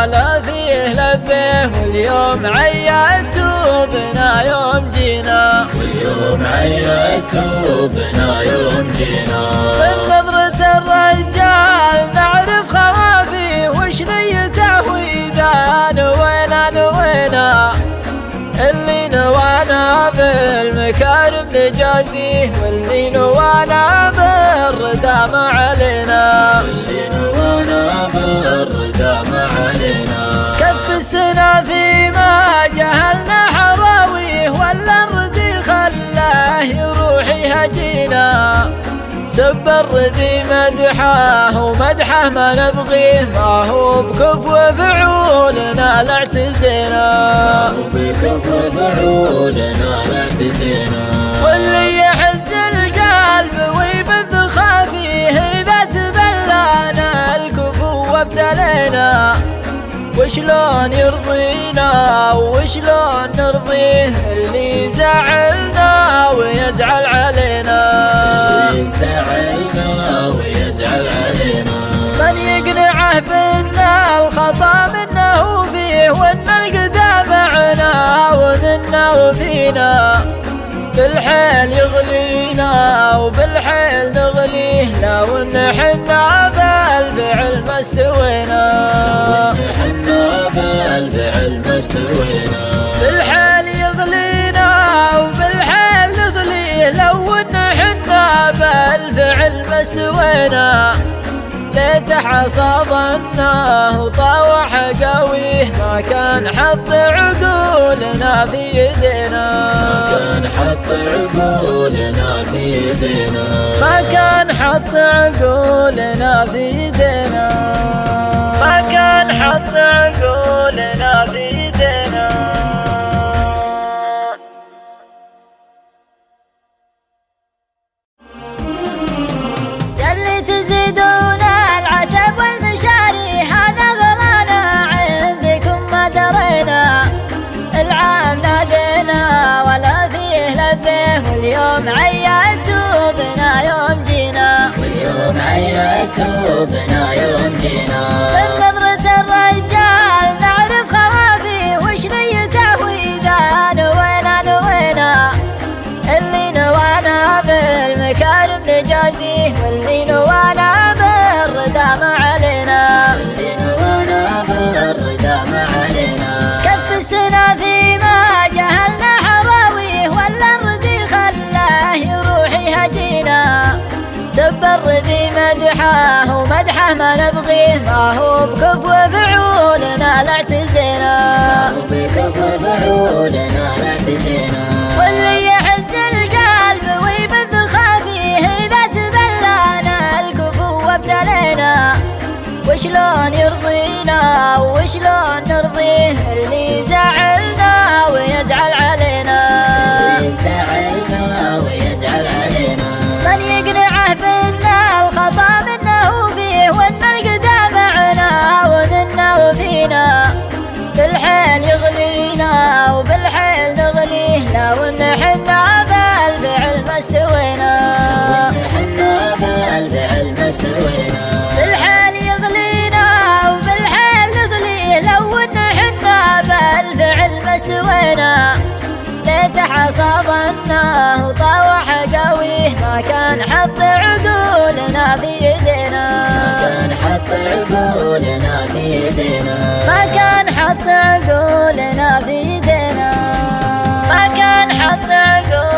ولا فيه لبه، واليوم عيدتوا بنا يوم جينا، واليوم عيدتوا بنا يوم جينا. من نظرة الرجال نعرف خوافيه، وش نيته وإذا نوينا اللي نوانا بالمكارم نجازيه، واللي نوانا بالردى ما علينا، واللي نوانا بالردى ما علينا. كف السنة فيما جهلنا حراويه، ولا الردي خلاه يروح يهجينا، سب الردي مدحه ومدحه ما نبغيه، ما هو بكفو فعولنا لا اعتزينا، ما هو بكفو فعولنا لا اعتزينا. واللي يحز القلب ويبث خافيه، إذا تبلانا الكفو وابتلينا، وشلون يرضينا وشلون نرضيه، اللي زعلنا ويزعل علينا، اللي زعلنا ويزعل علينا. من يقنعه بنا الخطا منه فيه، وان القدام معنا ومنا وفينا، بالحيل يغلينا وبالحيل نغليه، لو ان حنا بالفعل ما استوينا، حنا بالفعل ما استوينا. بالحيل يغلينا وبالحيل نغليه، لو ان حنا بالفعل ما استوينا، ليت حصادناه وطاوح قويه، ما كان حط عقولنا في يدينا، ما كان حط عقولنا في يدينا، ما كان حط عقولنا في يدينا، ما كان حط عقولنا في يدينا. يلي تزيدون العتب والمشاري، هذا غلانا عندكم ما درينا، العام نادينا ولا فيه لبه، واليوم عيدتوا بنا يوم جينا، واليوم عيدتوا بنا يوم جينا. من نظرة الرجال نعرف خوافيه، وش نيته وإذا نوينا اللي نوانا بالمكارم نجازيه، واللي نوانا بالردى ما علينا، اللي نوانا بالردى ما علينا. كف السنة فيما جهلنا حراويه، ولا الردي خلاه يروح يهجينا، سب الردي مدحه ومدحه ما نبغيه، ما هو بكفو فعولنا لا اعتزينا، ما هو بكفو فعولنا لا اعتزينا. واللي يحز القلب ويبث خافيه، إذا تبلانا الكفو وابتلينا، وشلون يرضينا وشلون نرضيه، اللي زعلنا ويزعل علينا، اللي زعلنا ويزعل علينا. من يقنعه بنا الخطا منه فيه، وان القدام معنا ومنا وفينا، بالحيل يغلينا وبالحيل نغليه، لو ان حنا بالفعل ما استوينا، حنا بالفعل ما استوينا. بالحيل يغلينا وبالحيل نغليه، لو ان حنا بالفعل ما استوينا، ليت حصادناه وطاوح قويه، ما كان حط عقولنا في يدينا، ما كان حط عقولنا في يدينا، ما كان حط عقولنا في يدينا، ما كان حط عقولنا